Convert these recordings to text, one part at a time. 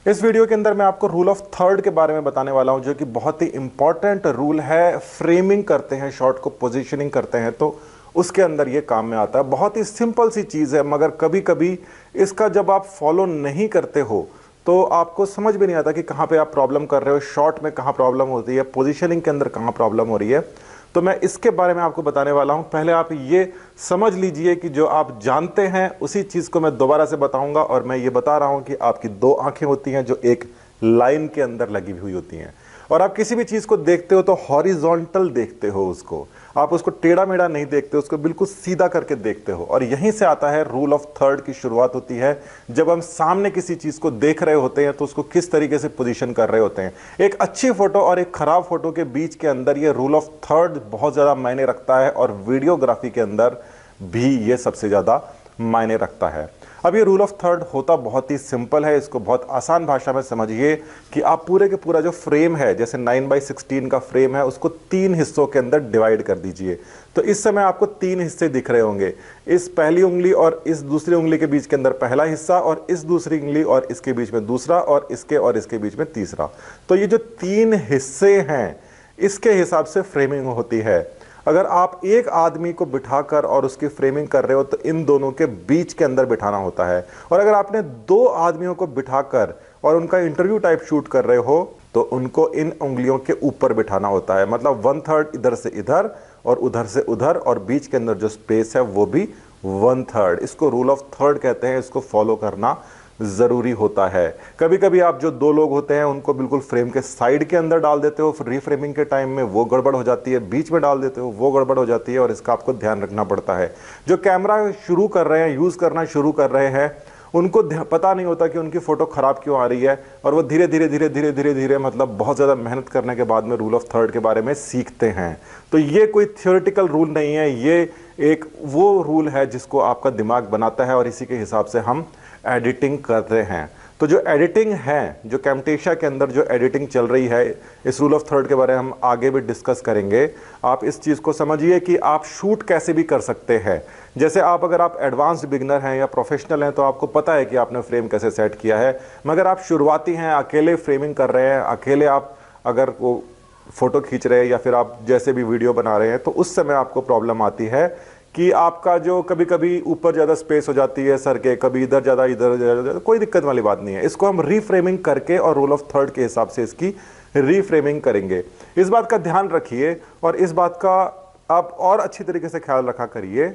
इस वीडियो के अंदर मैं आपको रूल ऑफ थर्ड के बारे में बताने वाला हूं, जो कि बहुत ही इंपॉर्टेंट रूल है। फ्रेमिंग करते हैं, शॉट को पोजीशनिंग करते हैं तो उसके अंदर ये काम में आता है। बहुत ही सिंपल सी चीज़ है, मगर कभी कभी इसका जब आप फॉलो नहीं करते हो तो आपको समझ भी नहीं आता कि कहाँ पे आप प्रॉब्लम कर रहे हो, शॉट में कहाँ प्रॉब्लम होती है, पोजीशनिंग के अंदर कहाँ प्रॉब्लम हो रही है। तो मैं इसके बारे में आपको बताने वाला हूं। पहले आप ये समझ लीजिए कि जो आप जानते हैं उसी चीज़ को मैं दोबारा से बताऊंगा। और मैं ये बता रहा हूं कि आपकी दो आंखें होती हैं जो एक लाइन के अंदर लगी हुई होती हैं, और आप किसी भी चीज़ को देखते हो तो हॉरिजॉन्टल देखते हो उसको, आप उसको टेढ़ा मेढ़ा नहीं देखते, उसको बिल्कुल सीधा करके देखते हो। और यहीं से आता है रूल ऑफ थर्ड की शुरुआत होती है। जब हम सामने किसी चीज़ को देख रहे होते हैं तो उसको किस तरीके से पोजीशन कर रहे होते हैं। एक अच्छी फोटो और एक खराब फोटो के बीच के अंदर ये रूल ऑफ थर्ड बहुत ज़्यादा मायने रखता है, और वीडियोग्राफी के अंदर भी ये सबसे ज़्यादा मायने रखता है। अब ये रूल ऑफ थर्ड होता बहुत ही सिंपल है। इसको बहुत आसान भाषा में समझिए कि आप पूरे के पूरा जो फ्रेम है, जैसे 9x16 का फ्रेम है, उसको 3 हिस्सों के अंदर डिवाइड कर दीजिए। तो इस समय आपको 3 हिस्से दिख रहे होंगे। इस पहली उंगली और इस दूसरी उंगली के बीच के अंदर पहला हिस्सा, और इस दूसरी उंगली और इसके बीच में दूसरा, और इसके बीच में तीसरा। तो ये जो 3 हिस्से हैं, इसके हिसाब से फ्रेमिंग होती है। अगर आप एक आदमी को बिठाकर और उसकी फ्रेमिंग कर रहे हो तो इन दोनों के बीच के अंदर बिठाना होता है। और अगर आपने 2 आदमियों को बिठाकर और उनका इंटरव्यू टाइप शूट कर रहे हो तो उनको इन उंगलियों के ऊपर बिठाना होता है। मतलब 1/3 इधर से इधर और उधर से उधर, और बीच के अंदर जो स्पेस है वो भी 1/3। इसको रूल ऑफ थर्ड कहते हैं। इसको फॉलो करना जरूरी होता है। कभी कभी आप जो 2 लोग होते हैं उनको बिल्कुल फ्रेम के साइड के अंदर डाल देते हो, फिर रीफ्रेमिंग के टाइम में वो गड़बड़ हो जाती है, बीच में डाल देते हो वो गड़बड़ हो जाती है, और इसका आपको ध्यान रखना पड़ता है। जो कैमरा शुरू कर रहे हैं, यूज करना शुरू कर रहे हैं, उनको पता नहीं होता कि उनकी फोटो खराब क्यों आ रही है, और वो धीरे धीरे धीरे धीरे धीरे धीरे मतलब बहुत ज़्यादा मेहनत करने के बाद में रूल ऑफ थर्ड के बारे में सीखते हैं। तो ये कोई थियोरेटिकल रूल नहीं है, ये एक वो रूल है जिसको आपका दिमाग बनाता है, और इसी के हिसाब से हम एडिटिंग करते हैं। तो जो एडिटिंग है, जो कैमटेशिया के अंदर जो एडिटिंग चल रही है, इस रूल ऑफ थर्ड के बारे में हम आगे भी डिस्कस करेंगे। आप इस चीज़ को समझिए कि आप शूट कैसे भी कर सकते हैं। जैसे अगर आप एडवांस्ड बिगनर हैं या प्रोफेशनल हैं तो आपको पता है कि आपने फ्रेम कैसे सेट किया है, मगर आप शुरुआती हैं, अकेले फ्रेमिंग कर रहे हैं, अकेले आप अगर वो फोटो खींच रहे हैं या फिर आप जैसे भी वीडियो बना रहे हैं, तो उस समय आपको प्रॉब्लम आती है कि आपका जो कभी कभी ऊपर ज़्यादा स्पेस हो जाती है सर के, कभी इधर ज़्यादा इधर ज़्यादा। कोई दिक्कत वाली बात नहीं है। इसको हम रीफ्रेमिंग करके और रूल ऑफ थर्ड के हिसाब से इसकी रीफ्रेमिंग करेंगे। इस बात का ध्यान रखिए और इस बात का आप और अच्छी तरीके से ख्याल रखा करिए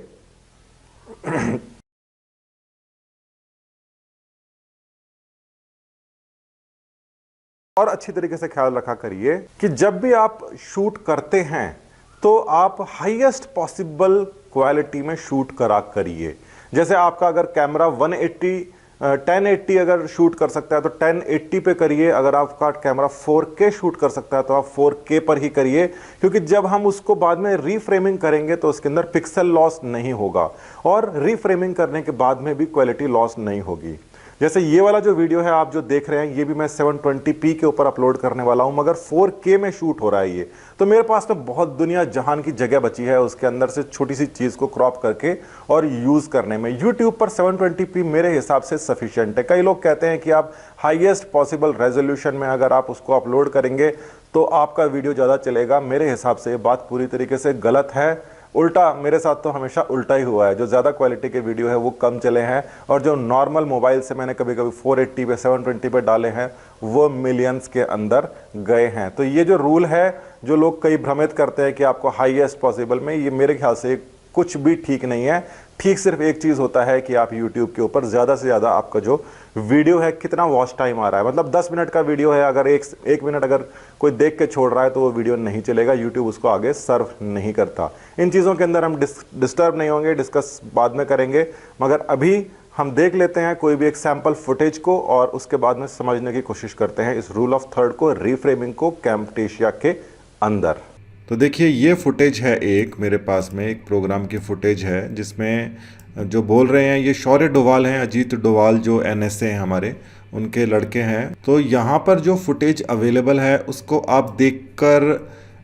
और अच्छी तरीके से ख्याल रखा करिए कि जब भी आप शूट करते हैं तो आप हाईएस्ट पॉसिबल क्वालिटी में शूट करा करिए। जैसे आपका अगर कैमरा 1080 अगर शूट कर सकता है तो 1080 पे करिए। अगर आपका कैमरा 4K शूट कर सकता है तो आप 4K पर ही करिए, क्योंकि जब हम उसको बाद में रीफ्रेमिंग करेंगे तो उसके अंदर पिक्सल लॉस नहीं होगा, और रीफ्रेमिंग करने के बाद में भी क्वालिटी लॉस नहीं होगी। जैसे ये वाला जो वीडियो है आप जो देख रहे हैं, ये भी मैं 720p के ऊपर अपलोड करने वाला हूं, मगर 4K में शूट हो रहा है ये। तो मेरे पास में बहुत दुनिया जहान की जगह बची है उसके अंदर से छोटी सी चीज़ को क्रॉप करके और यूज़ करने में। यूट्यूब पर 720p मेरे हिसाब से सफिशिएंट है। कई लोग कहते हैं कि आप हाईएस्ट पॉसिबल रेजोल्यूशन में अगर आप उसको अपलोड करेंगे तो आपका वीडियो ज़्यादा चलेगा। मेरे हिसाब से ये बात पूरी तरीके से गलत है। उल्टा, मेरे साथ तो हमेशा उल्टा ही हुआ है। जो ज़्यादा क्वालिटी के वीडियो है वो कम चले हैं, और जो नॉर्मल मोबाइल से मैंने कभी कभी 480 पे 720 पे डाले हैं वो मिलियंस के अंदर गए हैं। तो ये जो रूल है, जो लोग कई भ्रमित करते हैं कि आपको हाईएस्ट पॉसिबल में, ये मेरे ख्याल से कुछ भी ठीक नहीं है। ठीक सिर्फ एक चीज़ होता है कि आप YouTube के ऊपर ज़्यादा से ज़्यादा आपका जो वीडियो है कितना वॉच टाइम आ रहा है। मतलब 10 मिनट का वीडियो है, अगर एक मिनट अगर कोई देख के छोड़ रहा है तो वो वीडियो नहीं चलेगा, YouTube उसको आगे सर्व नहीं करता। इन चीज़ों के अंदर हम डिस्टर्ब नहीं होंगे, डिस्कस बाद में करेंगे, मगर अभी हम देख लेते हैं कोई भी एक सैम्पल फुटेज को, और उसके बाद में समझने की कोशिश करते हैं इस रूल ऑफ थर्ड को, रीफ्रेमिंग को कैमटेशिया के अंदर। तो देखिए, ये फुटेज है एक मेरे पास में, एक प्रोग्राम की फुटेज है जिसमें जो बोल रहे हैं ये शौर्य डोवाल हैं, अजीत डोवाल जो NSA हैं हमारे, उनके लड़के हैं। तो यहाँ पर जो फुटेज अवेलेबल है उसको आप देखकर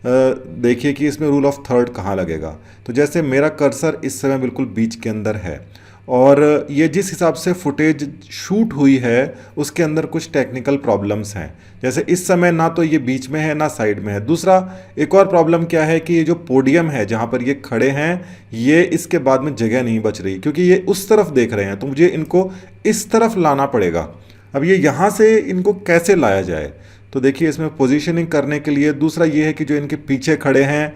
देखिए कि इसमें रूल ऑफ थर्ड कहाँ लगेगा। तो जैसे मेरा कर्सर इस समय बिल्कुल बीच के अंदर है, और ये जिस हिसाब से फुटेज शूट हुई है उसके अंदर कुछ टेक्निकल प्रॉब्लम्स हैं। जैसे इस समय ना तो ये बीच में है ना साइड में है। दूसरा एक और प्रॉब्लम क्या है कि ये जो पोडियम है जहाँ पर ये खड़े हैं, ये इसके बाद में जगह नहीं बच रही, क्योंकि ये उस तरफ देख रहे हैं, तो मुझे इनको इस तरफ लाना पड़ेगा। अब ये यहाँ से इनको कैसे लाया जाए? तो देखिए इसमें पोजीशनिंग करने के लिए दूसरा ये है कि जो इनके पीछे खड़े हैं,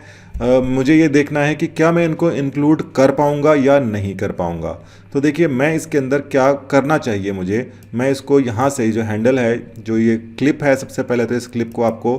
मुझे ये देखना है कि क्या मैं इनको इंक्लूड कर पाऊंगा या नहीं कर पाऊंगा। तो देखिए मैं इसके अंदर क्या करना चाहिए मुझे, मैं इसको यहाँ से जो हैंडल है, जो ये क्लिप है, सबसे पहले तो इस क्लिप को आपको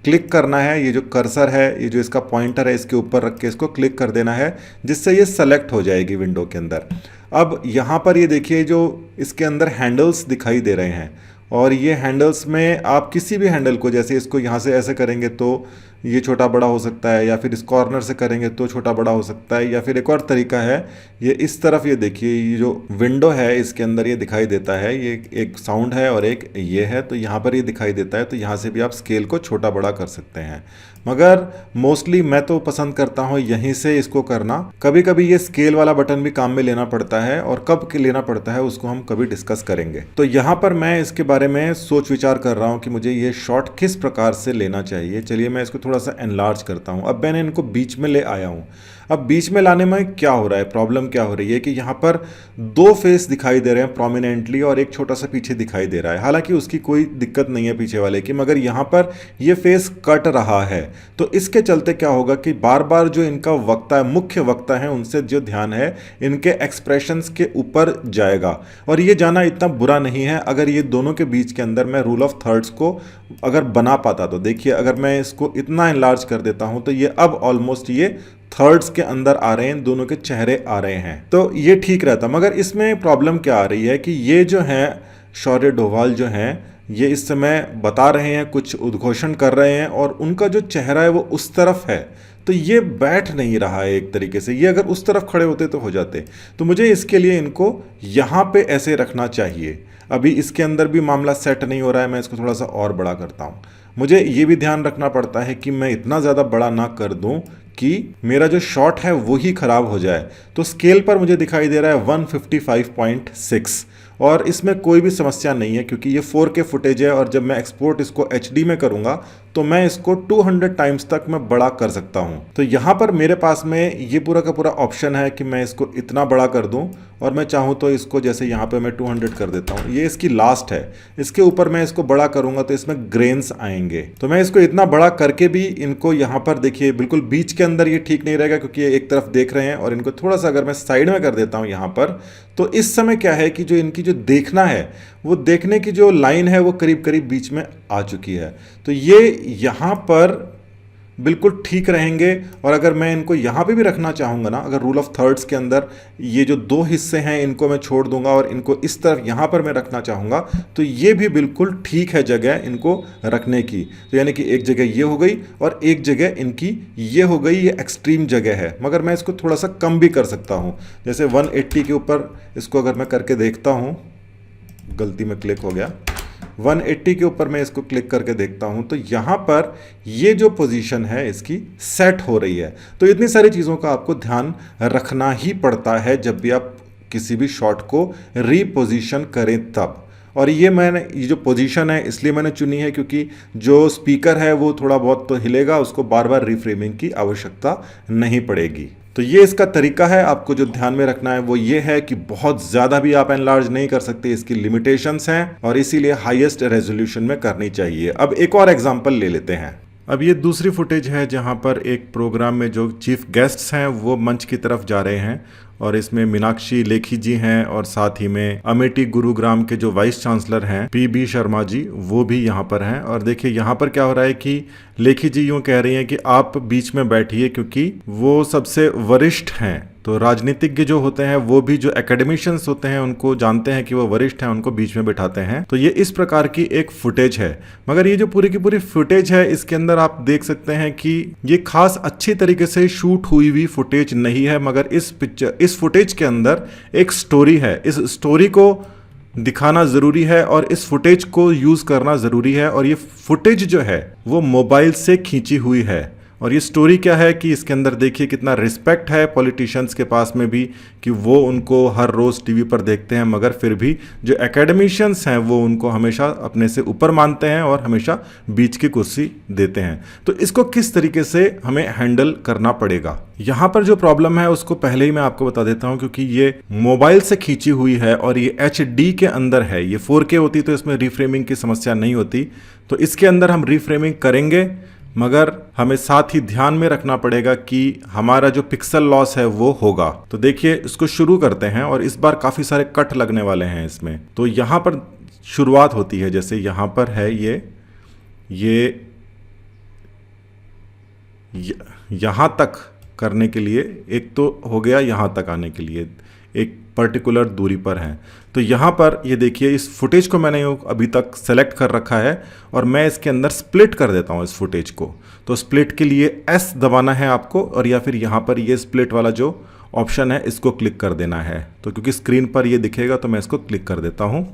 क्लिक करना है। ये जो कर्सर है, ये जो इसका पॉइंटर है, इसके ऊपर रख के इसको क्लिक कर देना है, जिससे ये सेलेक्ट हो जाएगी विंडो के अंदर। अब यहाँ पर ये देखिए जो इसके अंदर हैंडल्स दिखाई दे रहे हैं, और ये हैंडल्स में आप किसी भी हैंडल को, जैसे इसको यहाँ से ऐसे करेंगे तो ये छोटा बड़ा हो सकता है, या फिर इस कॉर्नर से करेंगे तो छोटा बड़ा हो सकता है, या फिर एक और तरीका है ये इस तरफ, ये देखिए ये जो विंडो है इसके अंदर ये दिखाई देता है, ये एक साउंड है और एक ये है, तो यहाँ पर ये दिखाई देता है, तो यहाँ से भी आप स्केल को छोटा बड़ा कर सकते हैं। मगर मोस्टली मैं तो पसंद करता हूँ यहीं से इसको करना। कभी कभी ये स्केल वाला बटन भी काम में लेना पड़ता है, और कब लेना पड़ता है उसको हम कभी डिस्कस करेंगे। तो यहाँ पर मैं इसके बारे में सोच विचार कर रहा हूँ कि मुझे ये शॉट किस प्रकार से लेना चाहिए। चलिए मैं इसको थोड़ा सा एनलार्ज करता हूँ। अब मैंने इनको बीच में ले आया हूँ। अब बीच में लाने में क्या हो रहा है, प्रॉब्लम क्या हो रही है कि यहाँ पर दो फेस दिखाई दे रहे हैं प्रोमिनेंटली, और एक छोटा सा पीछे दिखाई दे रहा है। हालांकि उसकी कोई दिक्कत नहीं है पीछे वाले की, मगर यहाँ पर ये फेस कट रहा है, तो इसके चलते क्या होगा कि बार बार जो इनका वक्ता है, मुख्य वक्ता है, उनसे जो ध्यान है इनके एक्सप्रेशंस के ऊपर जाएगा। और ये जाना इतना बुरा नहीं है अगर ये दोनों के बीच के अंदर मैं रूल ऑफ थर्ड्स को अगर बना पाता। तो देखिए अगर मैं इसको इतना एनलार्ज कर देता हूं तो ये अब ऑलमोस्ट ये थर्ड्स के अंदर आ रहे हैं, दोनों के चेहरे आ रहे हैं, तो ये ठीक रहता। मगर इसमें प्रॉब्लम क्या आ रही है कि ये जो है शौर्य डोभाल जो हैं, ये इस समय बता रहे हैं, कुछ उद्घोषण कर रहे हैं, और उनका जो चेहरा है वो उस तरफ है, तो ये बैठ नहीं रहा है एक तरीके से। ये अगर उस तरफ खड़े होते तो हो जाते। तो मुझे इसके लिए इनको यहाँ पे ऐसे रखना चाहिए। अभी इसके अंदर भी मामला सेट नहीं हो रहा है, मैं इसको थोड़ा सा और बड़ा करता हूँ। मुझे ये भी ध्यान रखना पड़ता है कि मैं इतना ज़्यादा बड़ा ना कर दूं कि मेरा जो शॉट है वो ही खराब हो जाए। तो स्केल पर मुझे दिखाई दे रहा है 155.6, और इसमें कोई भी समस्या नहीं है क्योंकि ये 4K फुटेज है, और जब मैं एक्सपोर्ट इसको HD में करूंगा तो मैं इसको 200 टाइम्स तक मैं बड़ा कर सकता हूं। तो यहाँ पर मेरे पास में ये पूरा का पूरा ऑप्शन है कि मैं इसको इतना बड़ा कर दूं, और मैं चाहूँ तो इसको जैसे यहाँ पे मैं 200 कर देता हूँ। ये इसकी लास्ट है, इसके ऊपर मैं इसको बड़ा करूंगा तो इसमें ग्रेन्स आएंगे। तो मैं इसको इतना बड़ा करके भी इनको यहाँ पर देखिए बिल्कुल बीच के अंदर ये ठीक नहीं रहेगा, क्योंकि ये एक तरफ देख रहे हैं, और इनको थोड़ा सा अगर मैं साइड में कर देता हूँ यहाँ पर, तो इस समय क्या है कि जो इनकी जो देखना है, वो देखने की जो लाइन है वो करीब करीब बीच में आ चुकी है। तो ये यहाँ पर बिल्कुल ठीक रहेंगे। और अगर मैं इनको यहाँ पे भी रखना चाहूँगा ना, अगर रूल ऑफ थर्ड्स के अंदर ये जो दो हिस्से हैं इनको मैं छोड़ दूंगा और इनको इस तरफ यहाँ पर मैं रखना चाहूँगा, तो ये भी बिल्कुल ठीक है जगह इनको रखने की। तो यानी कि एक जगह ये हो गई और एक जगह इनकी ये हो गई, ये एक्सट्रीम जगह है। मगर मैं इसको थोड़ा सा कम भी कर सकता हूँ, जैसे 180 के ऊपर इसको अगर मैं करके देखता हूँ, गलती में क्लिक हो गया, 180 के ऊपर मैं इसको क्लिक करके देखता हूं, तो यहां पर ये जो पोजीशन है इसकी सेट हो रही है। तो इतनी सारी चीज़ों का आपको ध्यान रखना ही पड़ता है जब भी आप किसी भी शॉट को रीपोजीशन करें तब। और ये जो पोजीशन है इसलिए मैंने चुनी है क्योंकि जो स्पीकर है वो थोड़ा बहुत तो हिलेगा, उसको बार बार रिफ्रेमिंग की आवश्यकता नहीं पड़ेगी। तो ये इसका तरीका है। आपको जो ध्यान में रखना है वो ये है कि बहुत ज़्यादा भी आप एनलार्ज नहीं कर सकते, इसकी लिमिटेशंस हैं, और इसीलिए हाईएस्ट रेजोल्यूशन में करनी चाहिए। अब एक और एग्जांपल ले लेते हैं। अब ये दूसरी फुटेज है जहां पर एक प्रोग्राम में जो चीफ गेस्ट्स हैं वो मंच की तरफ जा रहे हैं, और इसमें मीनाक्षी लेखी जी हैं, और साथ ही में अमेठी गुरुग्राम के जो वाइस चांसलर हैं PB शर्मा जी, वो भी यहाँ पर हैं। और देखिए यहाँ पर क्या हो रहा है कि लेखी जी यूँ कह रही हैं कि आप बीच में बैठिए क्योंकि वो सबसे वरिष्ठ हैं। तो राजनीतिज्ञ जो होते हैं वो भी जो एकेडमिशियंस होते हैं उनको जानते हैं कि वो वरिष्ठ हैं, उनको बीच में बिठाते हैं। तो ये इस प्रकार की एक फुटेज है। मगर ये जो पूरी की पूरी फुटेज है इसके अंदर आप देख सकते हैं कि ये खास अच्छी तरीके से शूट हुई हुई फुटेज नहीं है, मगर इस फुटेज के अंदर एक स्टोरी है। इस स्टोरी को दिखाना ज़रूरी है और इस फुटेज को यूज़ करना ज़रूरी है। और ये फुटेज जो है वो मोबाइल से खींची हुई है, और ये स्टोरी क्या है कि इसके अंदर देखिए कितना रिस्पेक्ट है पॉलिटिशियंस के पास में भी, कि वो उनको हर रोज़ टीवी पर देखते हैं, मगर फिर भी जो एकेडमिशियंस हैं वो उनको हमेशा अपने से ऊपर मानते हैं और हमेशा बीच की कुर्सी देते हैं। तो इसको किस तरीके से हमें हैंडल करना पड़ेगा, यहाँ पर जो प्रॉब्लम है उसको पहले ही मैं आपको बता देता हूँ, क्योंकि ये मोबाइल से खींची हुई है और ये HD के अंदर है। ये 4K होती तो इसमें रीफ्रेमिंग की समस्या नहीं होती। तो इसके अंदर हम रीफ्रेमिंग करेंगे, मगर हमें साथ ही ध्यान में रखना पड़ेगा कि हमारा जो पिक्सल लॉस है वो होगा। तो देखिए इसको शुरू करते हैं और इस बार काफ़ी सारे कट लगने वाले हैं इसमें। तो यहाँ पर शुरुआत होती है, जैसे यहाँ पर है ये यहाँ तक करने के लिए, एक तो हो गया यहाँ तक आने के लिए एक पर्टिकुलर दूरी पर है। तो यहाँ पर ये देखिए इस फुटेज को मैंने अभी तक सेलेक्ट कर रखा है और मैं इसके अंदर स्प्लिट कर देता हूँ इस फुटेज को। तो स्प्लिट के लिए S दबाना है आपको, और या फिर यहाँ पर ये स्प्लिट वाला जो ऑप्शन है इसको क्लिक कर देना है। तो क्योंकि स्क्रीन पर ये दिखेगा तो मैं इसको क्लिक कर देता हूँ।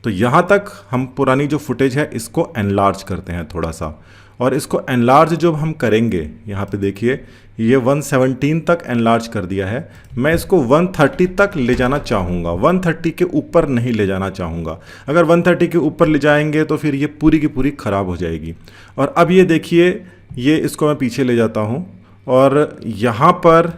तो यहाँ तक हम पुरानी जो फुटेज है इसको एनलार्ज करते हैं थोड़ा सा, और इसको एनलार्ज जब हम करेंगे, यहाँ पे देखिए ये 117 तक एनलार्ज कर दिया है। मैं इसको 130 तक ले जाना चाहूँगा, 130 के ऊपर नहीं ले जाना चाहूँगा। अगर 130 के ऊपर ले जाएंगे तो फिर ये पूरी की पूरी ख़राब हो जाएगी। और अब ये देखिए ये इसको मैं पीछे ले जाता हूँ और यहाँ पर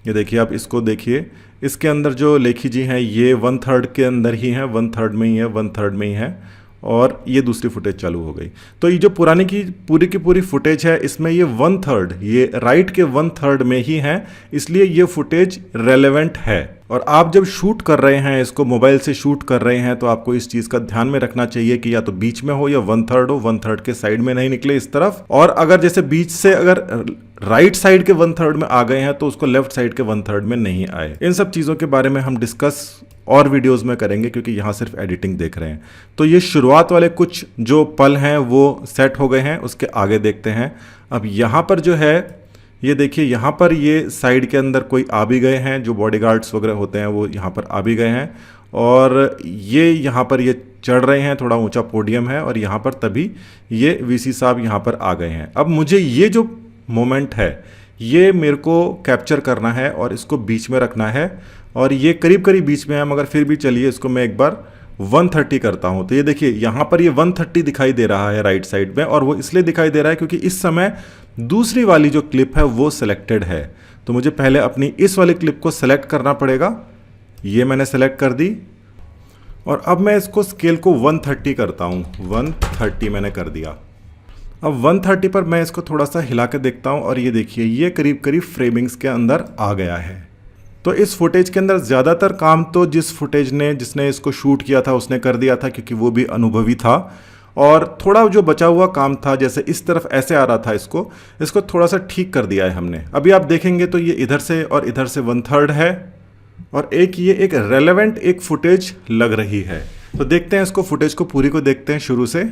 ये देखिए, आप इसको देखिए, इसके अंदर जो लेखी जी हैं ये 1/3 के अंदर ही है, 1/3 में ही है, 1/3 में ही है, और ये दूसरी फुटेज चालू हो गई। तो ये जो पुरानी की पूरी फुटेज है इसमें ये 1/3, ये राइट के 1/3 में ही है, इसलिए ये फुटेज रेलेवेंट है। और आप जब शूट कर रहे हैं, इसको मोबाइल से शूट कर रहे हैं, तो आपको इस चीज़ का ध्यान में रखना चाहिए कि या तो बीच में हो या 1/3 हो, 1/3 के साइड में नहीं निकले इस तरफ। और अगर जैसे बीच से अगर राइट साइड के 1/3 में आ गए हैं तो उसको लेफ्ट साइड के 1/3 में नहीं आए। इन सब चीज़ों के बारे में हम डिस्कस और वीडियोस में करेंगे, क्योंकि यहाँ सिर्फ एडिटिंग देख रहे हैं। तो ये शुरुआत वाले कुछ जो पल हैं वो सेट हो गए हैं, उसके आगे देखते हैं। अब यहाँ पर जो है ये देखिए, यहाँ पर ये साइड के अंदर कोई आ भी गए हैं, जो बॉडीगार्ड्स वगैरह होते हैं वो यहाँ पर आ भी गए हैं, और ये यहाँ पर ये चढ़ रहे हैं, थोड़ा ऊंचा पोडियम है, और यहाँ पर तभी ये VC साहब यहाँ पर आ गए हैं। अब मुझे ये जो मोमेंट है ये मेरे को कैप्चर करना है और इसको बीच में रखना है, और ये करीब करीब बीच में है, मगर फिर भी चलिए इसको मैं एक बार 130 करता हूँ। तो ये देखिए यहाँ पर ये 130 दिखाई दे रहा है राइट साइड में, और वो इसलिए दिखाई दे रहा है क्योंकि इस समय दूसरी वाली जो क्लिप है वो सिलेक्टेड है। तो मुझे पहले अपनी इस वाली क्लिप को सिलेक्ट करना पड़ेगा। ये मैंने सेलेक्ट कर दी, और अब मैं इसको स्केल को 130 करता हूँ। 130 मैंने कर दिया। अब 130 पर मैं इसको थोड़ा सा हिला के देखता हूँ, और ये देखिए ये करीब करीब फ्रेमिंग्स के अंदर आ गया है। तो इस फुटेज के अंदर ज़्यादातर काम तो जिसने इसको शूट किया था उसने कर दिया था, क्योंकि वो भी अनुभवी था। और थोड़ा जो बचा हुआ काम था, जैसे इस तरफ ऐसे आ रहा था, इसको थोड़ा सा ठीक कर दिया है हमने। अभी आप देखेंगे तो ये इधर से और इधर से 1/3 है, और ये एक रेलेवेंट एक फुटेज लग रही है। तो देखते हैं इसको, फुटेज को पूरी को देखते हैं शुरू से।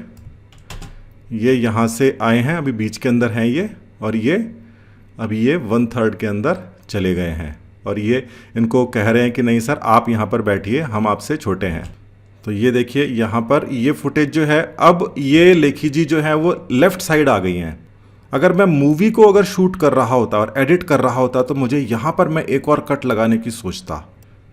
ये यहाँ से आए हैं, अभी बीच के अंदर हैं ये, और ये अभी ये 1/3 के अंदर चले गए हैं, और ये इनको कह रहे हैं कि नहीं सर आप यहाँ पर बैठिए, हम आपसे छोटे हैं। तो ये देखिए यहाँ पर ये फुटेज जो है, अब ये लेखी जी जो है वो लेफ्ट साइड आ गई हैं। अगर मैं मूवी को अगर शूट कर रहा होता और एडिट कर रहा होता तो मुझे यहाँ पर मैं एक और कट लगाने की सोचता,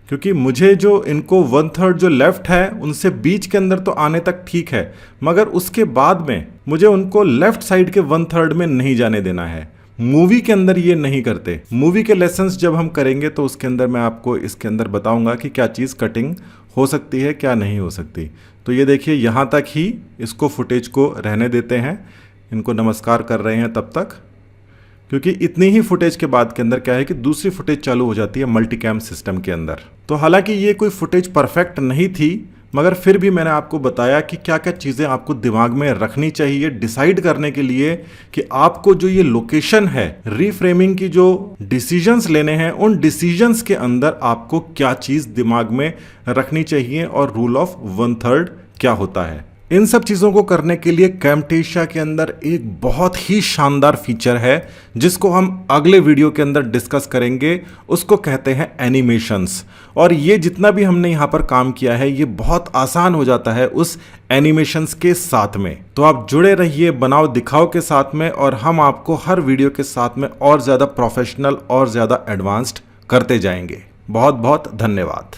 क्योंकि मुझे जो इनको 1/3 जो लेफ्ट है उनसे बीच के अंदर तो आने तक ठीक है, मगर उसके बाद में मुझे उनको लेफ्ट साइड के 1/3 में नहीं जाने देना है। मूवी के अंदर ये नहीं करते। मूवी के लेसन्स जब हम करेंगे तो उसके अंदर मैं आपको इसके अंदर बताऊंगा कि क्या चीज़ कटिंग हो सकती है, क्या नहीं हो सकती। तो ये देखिए यहाँ तक ही इसको फुटेज को रहने देते हैं, इनको नमस्कार कर रहे हैं तब तक, क्योंकि इतनी ही फुटेज के बाद के अंदर क्या है कि दूसरी फुटेज चालू हो जाती है मल्टीकैम सिस्टम के अंदर। तो हालांकि ये कोई फुटेज परफेक्ट नहीं थी, मगर फिर भी मैंने आपको बताया कि क्या क्या चीज़ें आपको दिमाग में रखनी चाहिए डिसाइड करने के लिए कि आपको जो ये लोकेशन है, रीफ्रेमिंग की जो डिसीजंस लेने हैं, उन डिसीजंस के अंदर आपको क्या चीज़ दिमाग में रखनी चाहिए और रूल ऑफ 1/3 क्या होता है। इन सब चीज़ों को करने के लिए कैमटेशिया के अंदर एक बहुत ही शानदार फीचर है जिसको हम अगले वीडियो के अंदर डिस्कस करेंगे। उसको कहते हैं एनिमेशंस। और ये जितना भी हमने यहाँ पर काम किया है ये बहुत आसान हो जाता है उस एनिमेशंस के साथ में। तो आप जुड़े रहिए बनाओ दिखाओ के साथ में, और हम आपको हर वीडियो के साथ में और ज़्यादा प्रोफेशनल और ज़्यादा एडवांस्ड करते जाएंगे। बहुत बहुत धन्यवाद।